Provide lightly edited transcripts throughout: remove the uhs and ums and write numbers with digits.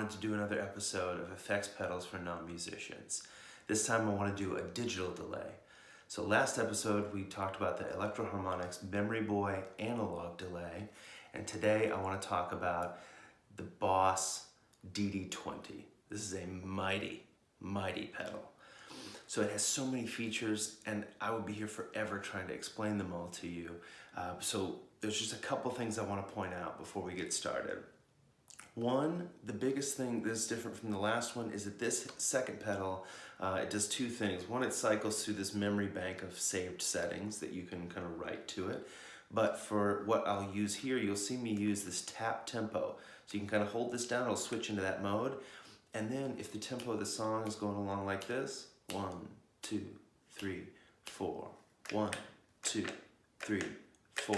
wanted to do another episode of effects pedals for non-musicians. This time I want to do a digital delay. So last episode we talked about the Electro-Harmonix Memory Boy analog delay, and today I want to talk about the Boss DD-20. This is a mighty, mighty pedal. So it has so many features, and I would be here forever trying to explain them all to you. So there's just a couple things I want to point out before we get started. One, the biggest thing that's different from the last one is that this second pedal, it does two things. One, it cycles through this memory bank of saved settings that you can kind of write to it. But for what I'll use here, you'll see me use this tap tempo. So you can kind of hold this down, it'll switch into that mode. And then if the tempo of the song is going along like this, 1, 2, 3, 4, 1, 2, 3, 4.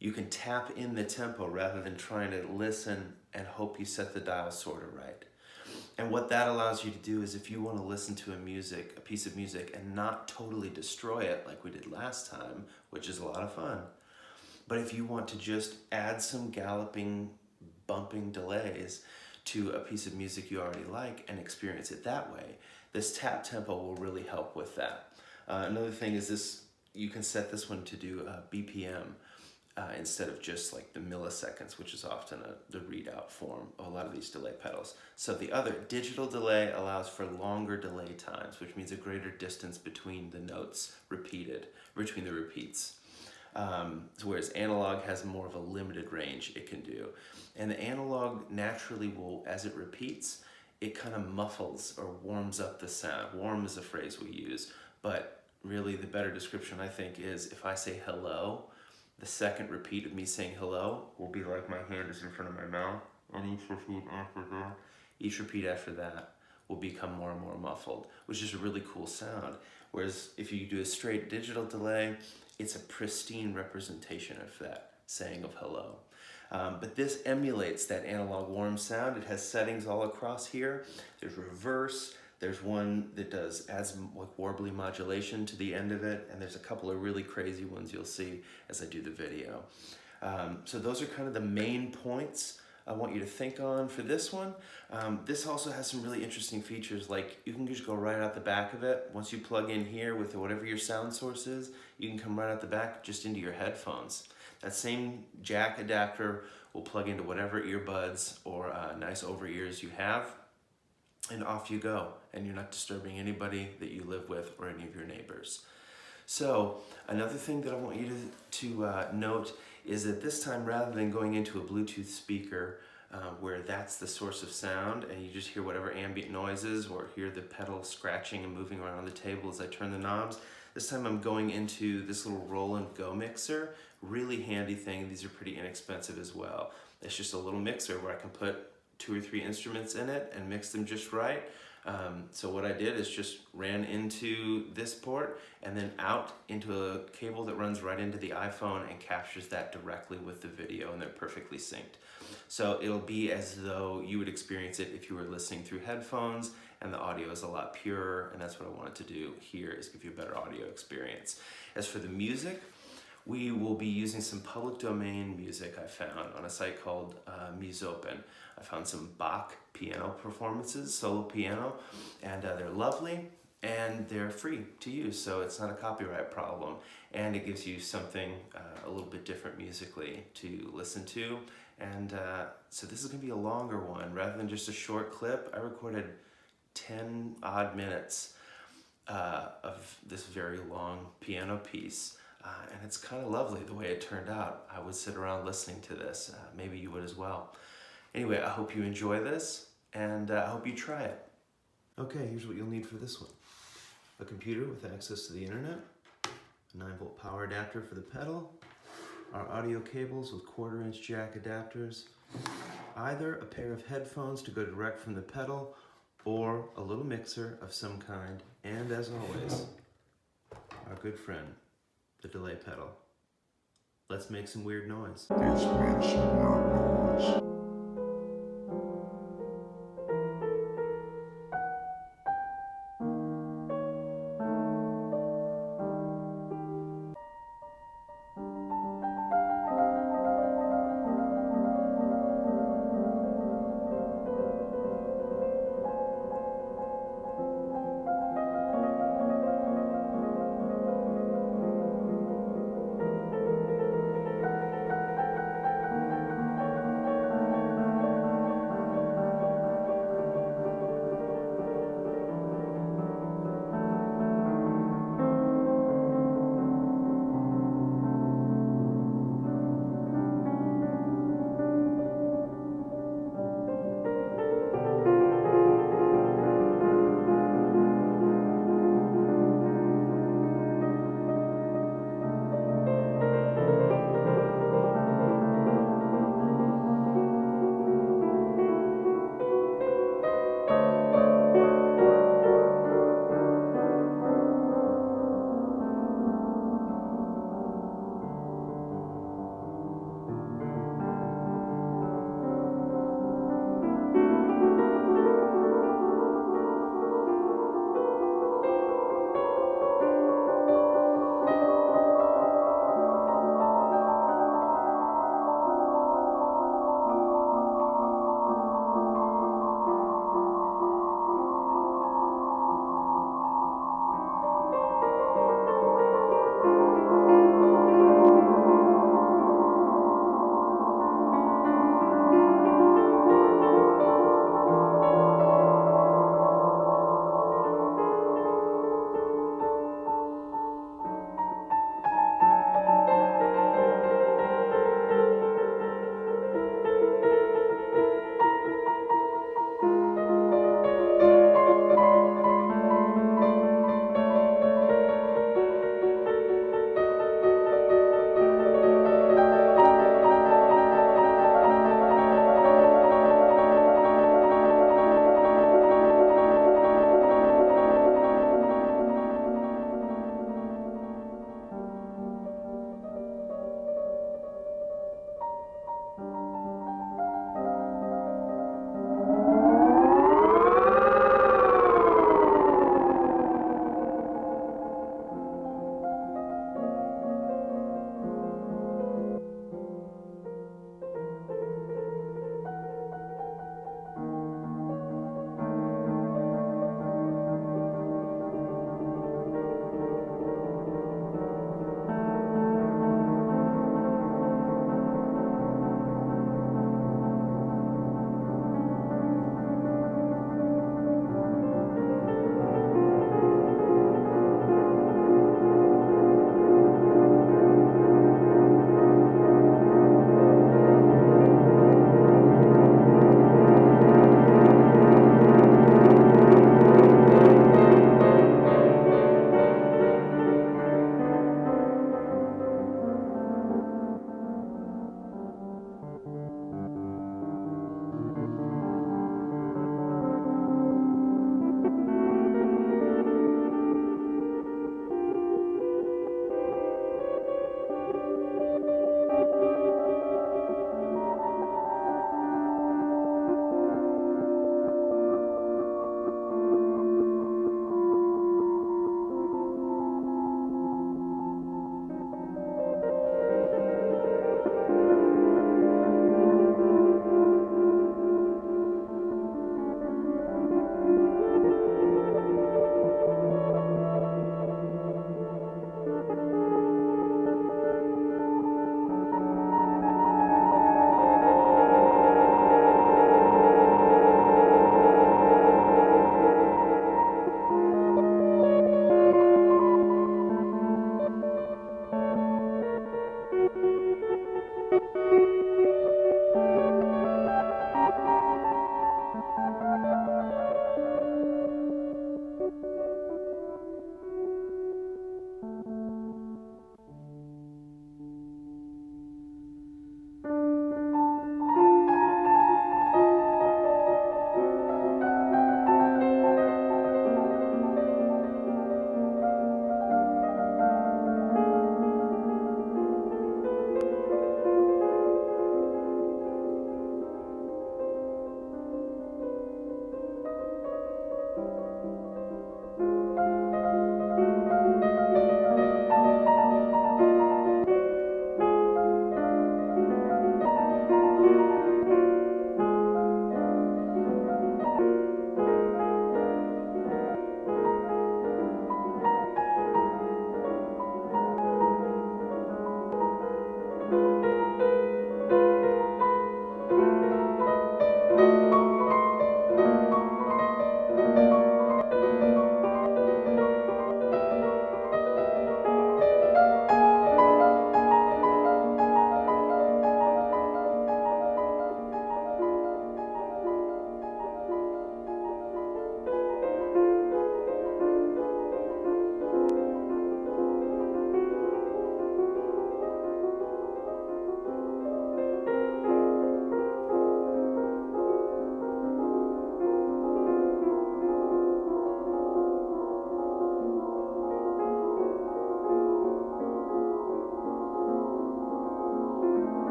You can tap in the tempo rather than trying to listen and hope you set the dial sort of right. And what that allows you to do is if you want to listen to a piece of music and not totally destroy it like we did last time, which is a lot of fun, but if you want to just add some galloping, bumping delays to a piece of music you already like and experience it that way, this tap tempo will really help with that. Another thing is this, you can set this one to do BPM. Instead of just like the milliseconds, which is often the readout form of a lot of these delay pedals. So the other digital delay allows for longer delay times, which means a greater distance between the notes between the repeats. Whereas analog has more of a limited range it can do. And the analog naturally will, as it repeats, it kind of muffles or warms up the sound. Warm is a phrase we use, but really the better description I think is if I say hello, the second repeat of me saying hello will be like my hand is in front of my mouth, and each repeat after that will become more and more muffled, which is a really cool sound. Whereas if you do a straight digital delay, it's a pristine representation of that saying of hello. But this emulates that analog warm sound. It has settings all across here. There's reverse. There's one that adds like warbly modulation to the end of it, and there's a couple of really crazy ones you'll see as I do the video. So those are kind of the main points I want you to think on for this one. This also has some really interesting features, like you can just go right out the back of it. Once you plug in here with whatever your sound source is, you can come right out the back just into your headphones. That same jack adapter will plug into whatever earbuds or nice over ears you have, and off you go, and you're not disturbing anybody that you live with or any of your neighbors. So another thing that I want you to note is that this time, rather than going into a Bluetooth speaker where that's the source of sound and you just hear whatever ambient noises or hear the pedal scratching and moving around the table as I turn the knobs, this time I'm going into this little roll and go mixer. Really handy thing. These are pretty inexpensive as well. It's just a little mixer where I can put 2 or 3 instruments in it and mix them just right. So what I did is just ran into this port and then out into a cable that runs right into the iPhone and captures that directly with the video, and they're perfectly synced. So it'll be as though you would experience it if you were listening through headphones, and the audio is a lot purer, and that's what I wanted to do here, is give you a better audio experience. As for the music, we will be using some public domain music I found on a site called Musopen. I found some Bach piano performances, solo piano, and they're lovely and they're free to use, so it's not a copyright problem. And it gives you something a little bit different musically to listen to. And so this is going to be a longer one. Rather than just a short clip, I recorded 10 odd minutes of this very long piano piece. And it's kind of lovely the way it turned out. I would sit around listening to this. Maybe you would as well. Anyway, I hope you enjoy this, and I hope you try it. Okay, here's what you'll need for this one. A computer with access to the internet, a 9-volt power adapter for the pedal, our audio cables with 1/4-inch jack adapters, either a pair of headphones to go direct from the pedal, or a little mixer of some kind, and as always, our good friend, the delay pedal. Let's make some weird noise. Let's make some weird noise.